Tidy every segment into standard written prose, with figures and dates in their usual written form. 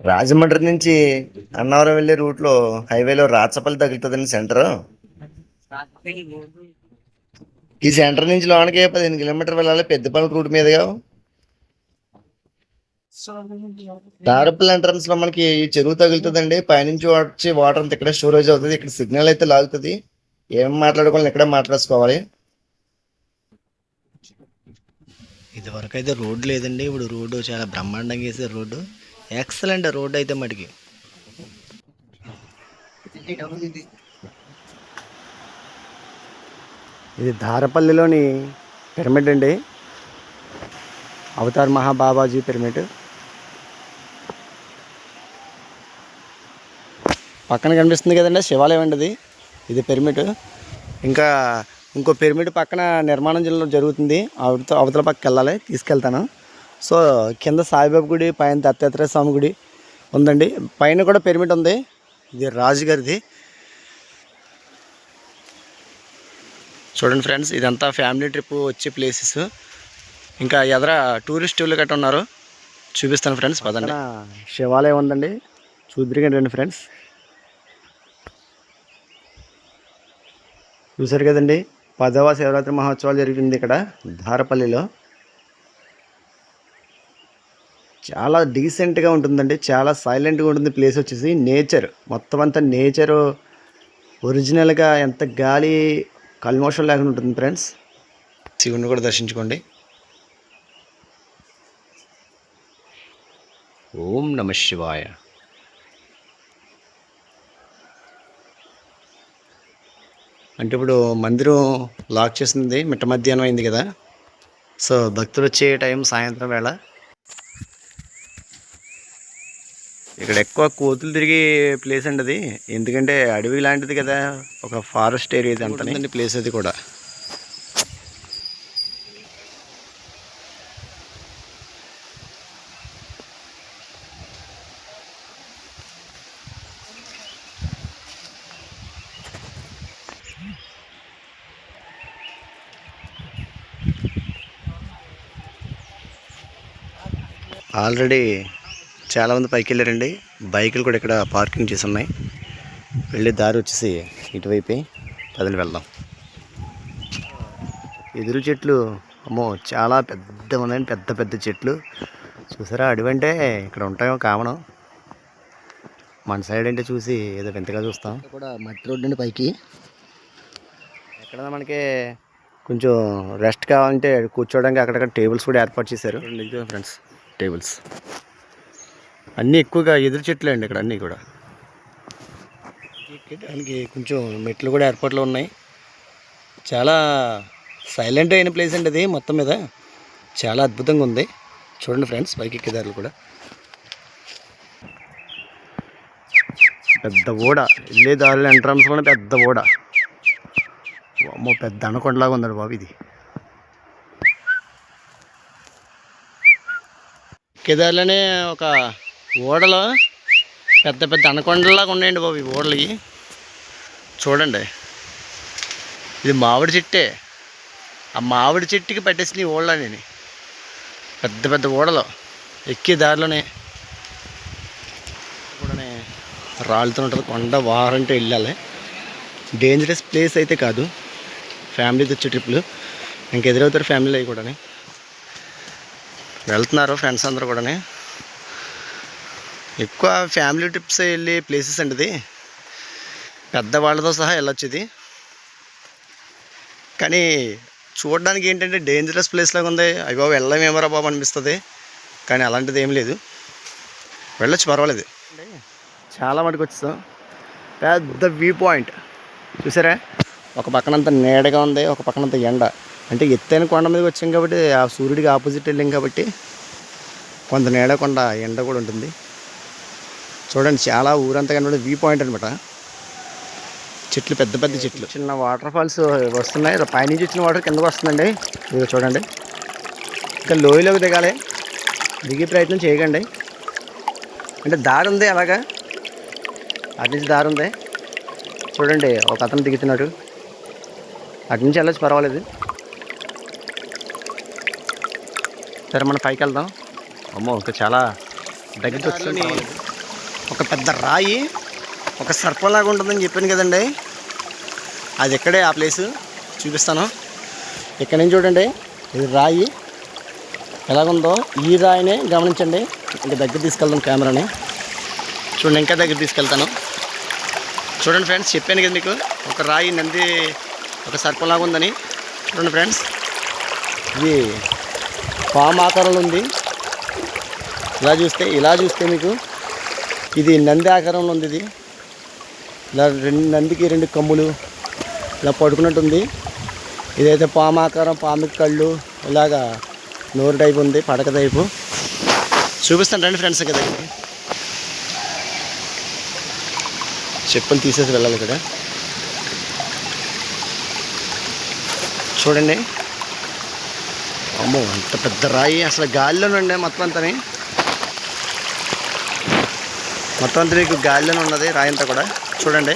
రాజమండ్రి నుంచి అన్నవరం వెళ్ళే రూట్లో హైవేలో రాచపల్లి తగులుతుందండి సెంటర్. ఈ సెంటర్ నుంచి లోనకి 15 కిలోమీటర్ వెళ్ళాలి పెద్దపల్లి రూట్ మీదుగా. దారపల్లి ఎంట్రన్స్ లో మనకి ఈ చెరువు తగులుతుందండి. పైనుంచి వచ్చి వాటర్ అంతా ఇక్కడ స్టోరేజ్ అవుతుంది. ఇక్కడ సిగ్నల్ అయితే లాగుతుంది. ఏం మాట్లాడుకోవాలి ఇక్కడే మాట్లాడుకోవాలి. ఇదివరకు అయితే రోడ్డు లేదండి, ఇప్పుడు రోడ్డు చాలా బ్రహ్మాండంగా వేసే రోడ్డు. ఎక్సలెంట్ రోడ్డు అయితే మటుకి. ఇది దారపల్లిలోని పిరమిడ్ అండి, అవతార్ మహాబాబాజీ పిరమిడ్. పక్కన కనిపిస్తుంది కదండి శివాలయం అండి అది. ఇది పిరమిడ్. ఇంకా ఇంకో పిరమిడ్ పక్కన నిర్మాణం జరుగుతుంది. అవతల పక్కకి వెళ్ళాలి, తీసుకెళ్తాను. సో కింద సాయిబాబా గుడి, పైన దత్తాత్రేయ స్వామి గుడి ఉందండి. పైన కూడా పిరమిడ్ ఉంది. ఇది రాజుగారిది. చూడండి ఫ్రెండ్స్, ఇదంతా ఫ్యామిలీ ట్రిప్ వచ్చే ప్లేసెస్. ఇంకా ఎదర టూరిస్టులు గట్రా ఉన్నారు, చూపిస్తాను ఫ్రెండ్స్. పదండి. శివాలయం ఉందండి, చూద్దరికండి ఫ్రెండ్స్. చూసారు కదండి, 10వ శివరాత్రి మహోత్సవాలు జరుగుతుంది ఇక్కడ దారపల్లిలో. చాలా డీసెంట్గా ఉంటుందండి, చాలా సైలెంట్గా ఉంటుంది. ప్లేస్ వచ్చేసి నేచర్, మొత్తం అంతా నేచరు ఒరిజినల్గా. ఎంత గాలి కల్మోషన్ లేకుండా ఉంటుంది ఫ్రెండ్స్. శివుని కూడా దర్శించుకోండి. ఓం నమః శివాయ. అంటే ఇప్పుడు మందిరం లాక్ చేసింది, మిట్ట మధ్యాహ్నం అయింది కదా. సో భక్తులు వచ్చే టైం సాయంత్రం వేళ. ఇక్కడ ఎక్కువ కోతులు తిరిగే ప్లేస్ అండి అది. ఎందుకంటే అడవి లాంటిది కదా, ఒక ఫారెస్ట్ ఏరియా అంతా ప్లేస్ అది కూడా. ఆల్రెడీ చాలామంది పైకి వెళ్ళారండి. బైకులు కూడా ఇక్కడ పార్కింగ్ చేసి ఉన్నాయి. వెళ్ళే దారి వచ్చేసి ఇటువైపే. పదని వెళ్దాం. ఎదురు చెట్లు అమ్మో చాలా పెద్ద ఉన్నాయండి, పెద్ద పెద్ద చెట్లు. చూసారా, అడవి అంటే ఇక్కడ ఉంటాయో కామనం. మన సైడ్ అంటే చూసి ఏదో వింతగా చూస్తాం. కూడా మట్టి రోడ్డు అండి పైకి. ఎక్కడ మనకి కొంచెం రెస్ట్ కావాలంటే కూర్చోవడానికి అక్కడక్కడ టేబుల్స్ కూడా ఏర్పాటు చేశారు ఫ్రెండ్స్. టేబుల్స్ అన్నీ ఎక్కువగా ఎదురు చెట్లే అండి ఇక్కడ అన్నీ కూడా. ఎక్కడానికి కొంచెం మెట్లు కూడా ఏర్పాట్లు ఉన్నాయి. చాలా సైలెంట్ అయిన ప్లేస్ అండి అది. మొత్తం మీద చాలా అద్భుతంగా ఉంది. చూడండి ఫ్రెండ్స్, పైకి ఎక్కేదారులు కూడా. పెద్ద ఓడ, వెళ్ళే దారులు ఎంట్రన్స్లోనే పెద్ద ఓడ. అమ్మో, పెద్ద అనకొండలాగా ఉందండి బాబు ఇది. ఎక్కేదారులోనే ఒక ఓడలో పెద్ద పెద్ద అనకొండలాగా ఉన్నాయండి బాబు ఈ ఓడలు. చూడండి, ఇది మామిడి చెట్టే. ఆ మామిడి చెట్టుకి పట్టేసిన ఈ ఓడలా నేను. పెద్ద పెద్ద ఓడలు ఎక్కే దారిలోనే కూడా రాళ్ళతో ఉంటుంది. కొండ వారంటే వెళ్ళాలి. డేంజరస్ ప్లేస్ అయితే కాదు. ఫ్యామిలీతో వచ్చే ట్రిప్లు ఇంక ఎదురవుతారు ఫ్యామిలీలు అవి కూడా. వెళ్తున్నారు ఫ్రెండ్స్ అందరూ కూడా. ఎక్కువ ఫ్యామిలీ ట్రిప్స్ వెళ్ళే ప్లేసెస్ అండి ఇది. పెద్దవాళ్ళతో సహా వెళ్ళొచ్చు ఇది. కానీ చూడడానికి ఏంటంటే డేంజరస్ ప్లేస్ లాగా ఉంది. అయ్యో బాబు వెళ్ళమేమరా బాబు అనిపిస్తుంది. కానీ అలాంటిది ఏం లేదు, వెళ్ళొచ్చు, పర్వాలేదు. చాలా మటుకు వచ్చేస్తాం. పెద్ద వ్యూ పాయింట్ చూసారా, ఒక పక్కనంతా నీడగా ఉంది, ఒక పక్కనంతా ఎండ. అంటే ఎత్తైన కొండ మీదకి వచ్చాం కాబట్టి ఆ సూర్యుడికి ఆపోజిట్ వెళ్ళాం కాబట్టి కొంత నీడ, కొండ ఎండ కూడా ఉంటుంది. చూడండి, చాలా ఊరంతా కనబడే వ్యూ పాయింట్ అనమాట. చెట్లు, పెద్ద పెద్ద చెట్లు. చిన్న వాటర్ ఫాల్స్ వస్తున్నాయి. పైనుంచి వచ్చిన వాటర్ కిందకు వస్తుందండి. మీరు చూడండి. ఇంకా లోయలోకి దిగాలి, దిగే ప్రయత్నం చేయకండి. అంటే దారి ఉంది అలాగా, అటు నుంచి దారి ఉంది. చూడండి, ఒక అతను దిగుతున్నాడు. అటు నుంచి వెళ్ళొచ్చు, పర్వాలేదు. సరే మనం పైకి వెళ్దాం. అమ్మో, ఇంకా చాలా దగ్గరికి వచ్చి ఒక పెద్ద రాయి ఒక సర్పంలాగా ఉంటుందని చెప్పాను కదండి, అది ఎక్కడే ఆ ప్లేసు చూపిస్తాను. ఇక్కడ నుంచి చూడండి, ఇది రాయి ఎలాగుందో, ఈ రాయినే గమనించండి. ఇంకా దగ్గర తీసుకెళ్తాను కెమెరాని, చూడండి, ఇంకా దగ్గర తీసుకెళ్తాను. చూడండి ఫ్రెండ్స్, చెప్పాను కదా మీకు ఒక రాయి నంది ఒక సర్పంలాగా ఉందని. చూడండి ఫ్రెండ్స్, ఇది పాము ఆకారంలో ఉంది. ఇలా చూస్తే మీకు ఇది నంది ఆకారంలో ఉంది. ఇది ఇలా నందికి 2 కమ్ములు ఇలా పడుకున్నట్టుంది. ఇదైతే పాము ఆకారం, పాముకి కళ్ళు ఇలాగా నోరు టైపు ఉంది, పడక టైపు. చూపిస్తాను రండి ఫ్రెండ్స్. కదా చెప్పులు తీసేసి వెళ్ళాలి. ఇక్కడ చూడండి, అమ్మో అంత పెద్ద రాయి, అసలు గాలిలోనే మొత్తం అంతా మీకు గాలిలోనే ఉన్నది రాయి అంతా కూడా. చూడండి,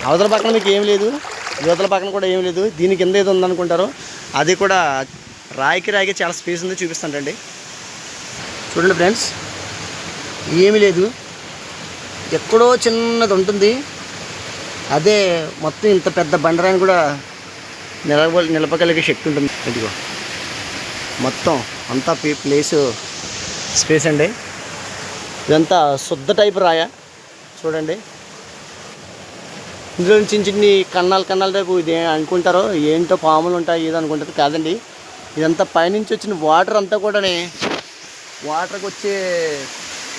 అవతల పక్కన మీకు ఏం లేదు, యువతల పక్కన కూడా ఏం లేదు. దీని కింద ఏదో ఉందనుకుంటారు, అది కూడా రాయికి చాలా స్పేస్ ఉంది. చూపిస్తానండి. చూడండి ఫ్రెండ్స్, ఏమీ లేదు, ఎక్కడో చిన్నది ఉంటుంది. అదే మొత్తం ఇంత పెద్ద బండరాయిని కూడా నిలపగలిగే శక్తి ఉంటుంది. ఇదిగో మొత్తం అంతా ప్లేసు స్పేస్ అండి. ఇదంతా శుద్ధ టైప్ రాయ. చూడండి, ఇందులో చిన్ని కన్నాలు టైపు ఇది అనుకుంటారో, ఏంటో పాములు ఉంటాయి ఇది అనుకుంటారు. కాదండి, ఇదంతా పైనుంచి వచ్చిన వాటర్ అంతా కూడా వాటర్కి వచ్చే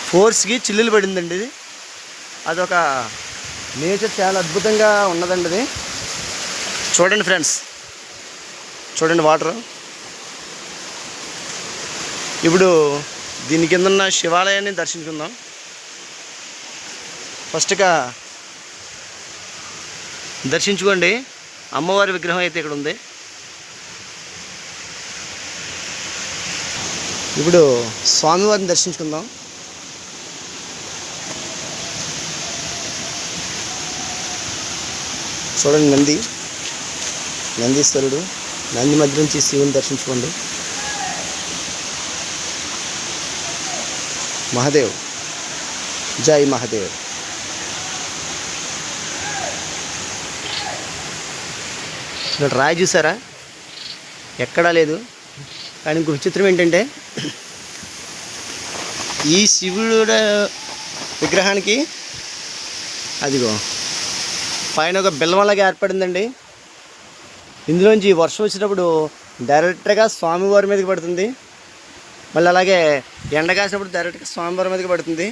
ఫోర్స్కి చిల్లులు పడిందండి. ఇది అదొక నేచర్ చాలా అద్భుతంగా ఉన్నదండి అది. చూడండి ఫ్రెండ్స్, చూడండి వాటర్. ఇప్పుడు దీని కింద ఉన్న శివాలయాన్ని దర్శించుకుందాం. ఫస్ట్గా దర్శించుకోండి. అమ్మవారి విగ్రహం అయితే ఇక్కడ ఉంది. ఇప్పుడు స్వామివారిని దర్శించుకుందాం. చూడండి, నందీశ్వరుడు, నంది మధ్య నుంచి శివుని దర్శించుకోండి. మహాదేవ్, జై మహాదేవ్. ఇక్కడ రాయి చూసారా, ఎక్కడా లేదు. కానీ ఇంకో విచిత్రం ఏంటంటే, ఈ శివుడు విగ్రహానికి అదిగో పైన ఒక బిల్వంలాగా ఏర్పడిందండి. ఇందులోంచి వర్షం వచ్చినప్పుడు డైరెక్ట్గా స్వామివారి మీదకి పడుతుంది. మళ్ళీ అలాగే ఎండ కాసినప్పుడు డైరెక్ట్గా స్వామివారి మీదకి పడుతుంది.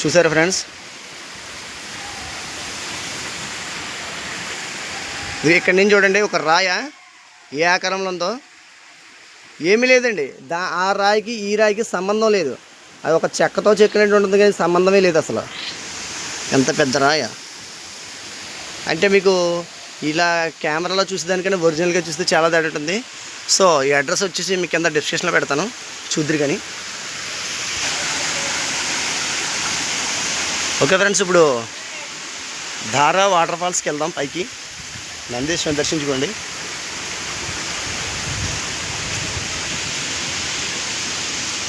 చూసారా ఫ్రెండ్స్, ఇది ఇక్కడి నుంచి చూడండి, ఒక రాయ ఏ ఆకారంలో ఉందో. ఏమీ లేదండి, ఆ రాయికి ఈ రాయికి సంబంధం లేదు. అది ఒక చెక్కతో చెక్కినట్టు ఉంటుంది, కానీ సంబంధమే లేదు అసలు. ఎంత పెద్ద రాయ అంటే, మీకు ఇలా కెమెరాలో చూసేదానికన్నా ఒరిజినల్గా చూస్తే చాలా తేడా ఉంటుంది. సో ఈ అడ్రస్ వచ్చేసి మీకు కింద డిస్క్రిప్షన్లో పెడతాను, చూద్దరు కానీ. ఓకే ఫ్రెండ్స్, ఇప్పుడు ధారా వాటర్ ఫాల్స్కి వెళ్దాం. పైకి నందీశ్వరుని దర్శించుకోండి.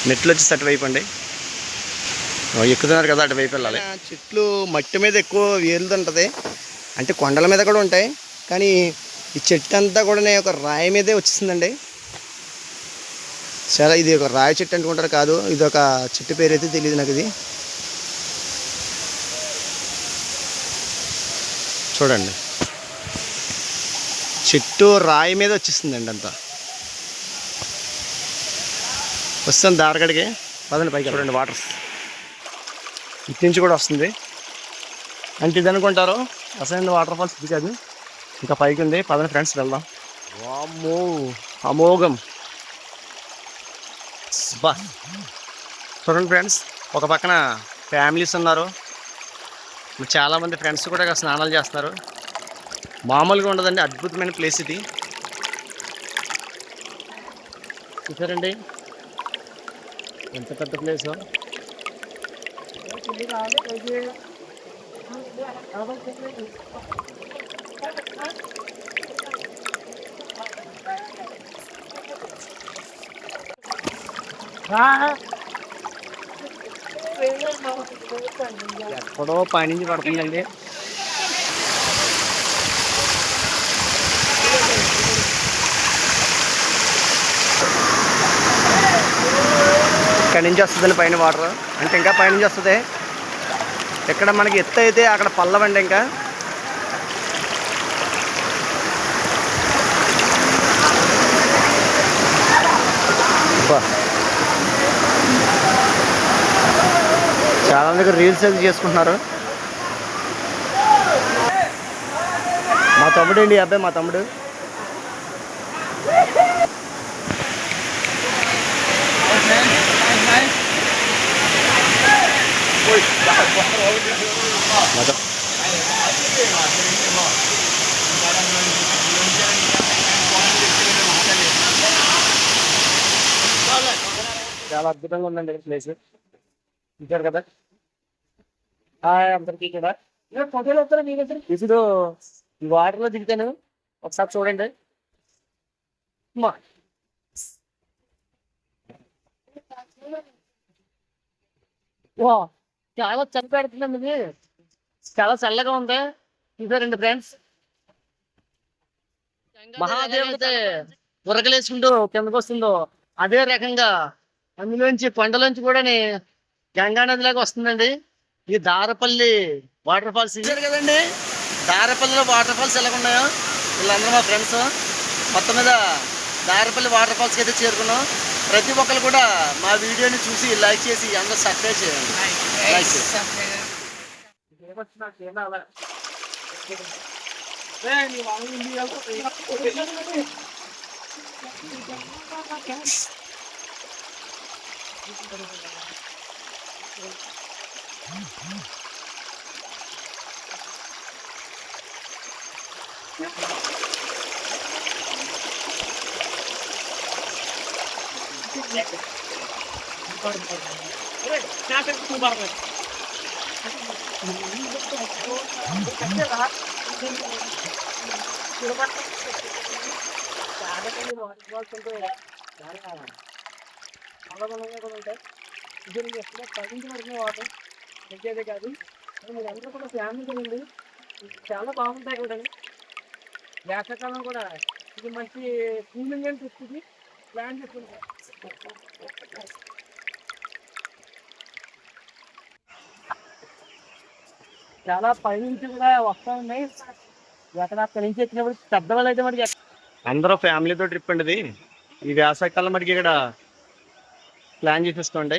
మెట్లు వచ్చి అటువైపు అండి, ఎక్కుతున్నారు కదా, అటువైపు వెళ్ళాలి. చెట్లు మట్టి మీద ఎక్కువ వేరులు ఉంటుంది, అంటే కొండల మీద కూడా ఉంటాయి. కానీ ఈ చెట్టు అంతా కూడా ఒక రాయి మీదే వచ్చేసిందండి. చాలా, ఇది ఒక రాయి చెట్టు అనుకుంటారు, కాదు, ఇది ఒక చెట్టు పేరు అయితే తెలియదు నాకు. ఇది చూడండి, చెట్టు రాయి మీద వచ్చేసిందండి అంతా. వస్తాను దారగడికి, పదండి పైకి. చూడండి వాటర్ ఇటు నుంచి కూడా వస్తుంది. అంటే ఇది అనుకుంటారు, అసలు వాటర్ ఫాల్స్ ఇది కాదు, ఇంకా పైకి ఉంది. పదండి ఫ్రెండ్స్ వెళ్దాం. వామ్మో అమోఘం. బా చూడండి ఫ్రెండ్స్, ఒక పక్కన ఫ్యామిలీస్ ఉన్నారు, చాలామంది ఫ్రెండ్స్ కూడా ఇక్కడ స్నానాలు చేస్తున్నారు. మామూలుగా ఉండదండి, అద్భుతమైన ప్లేస్ ఇది. చూసారండి ఎంత పెద్ద ప్లేస్. ఎక్కడో పైనుంచి పడుతుందండి. ఇక్కడ నుంచి వస్తుందండి పైన వాటర్, అంటే ఇంకా పైనుంచి వస్తుంది. ఇక్కడ మనకి ఎత్తు అయితే అక్కడ పల్లవండి. ఇంకా చాలా మంది రీల్స్ అది చేసుకుంటున్నారు. మా తమ్ముడు అండి, అబ్బాయి మా తమ్ముడు. చాలా అద్భుతంగా ఉందండి ప్లేస్. చూశారు కదా. అందరికీ కూడా ఫోటోలు వస్తారా మీ దగ్గర? ఇప్పుడు ఈ వాటర్ లో దిగుతాను, ఒకసారి చూడండి. అమ్మా. వా, చాలా చలి పెడుతుందండి ఇది, చాలా చల్లగా ఉంది. చూసారండి ఫ్రెండ్స్, మహాదేవుడితే ఉరకలేసుకుంటూ కిందకు వస్తుందో అదే రకంగా అందులోంచి కొండలోంచి కూడా గంగా నదిలాగా వస్తుందండి. ఈ దారపల్లి వాటర్ ఫాల్స్ ఇచ్చారు కదండి. దారపల్లిలో వాటర్ ఫాల్స్ ఎలా ఉన్నాయో వీళ్ళందరూ మా ఫ్రెండ్స్ మొత్తం మీద దారపల్లి వాటర్ ఫాల్స్కి అయితే చేరుకున్నాం. ప్రతి ఒక్కరు కూడా మా వీడియోని చూసి లైక్ చేసి అందరూ సబ్స్క్రైబ్ చేయండి. లైక్ వాటర్ తగ్గేదే కాదు. మీరు అందరూ కూడా ఫ్యామిలీ కదండి, చాలా బాగుంటాయి కూడా. వేసవకాలం కూడా ఇది మంచి కూలింగ్ అని చెప్తుంది. ప్లాన్ చేసుకుంటాం. చాలా పైనుంచి కూడా వస్తా ఉన్నాయి. అక్కడి నుంచి వచ్చినప్పుడు పెద్దవాళ్ళు అయితే మనకి అందరూ ఫ్యామిలీతో ట్రిప్ అండి ఇది. ఈ వేసవికాలం మనకి ఇక్కడ ప్లాన్ చేసేసుకోండి.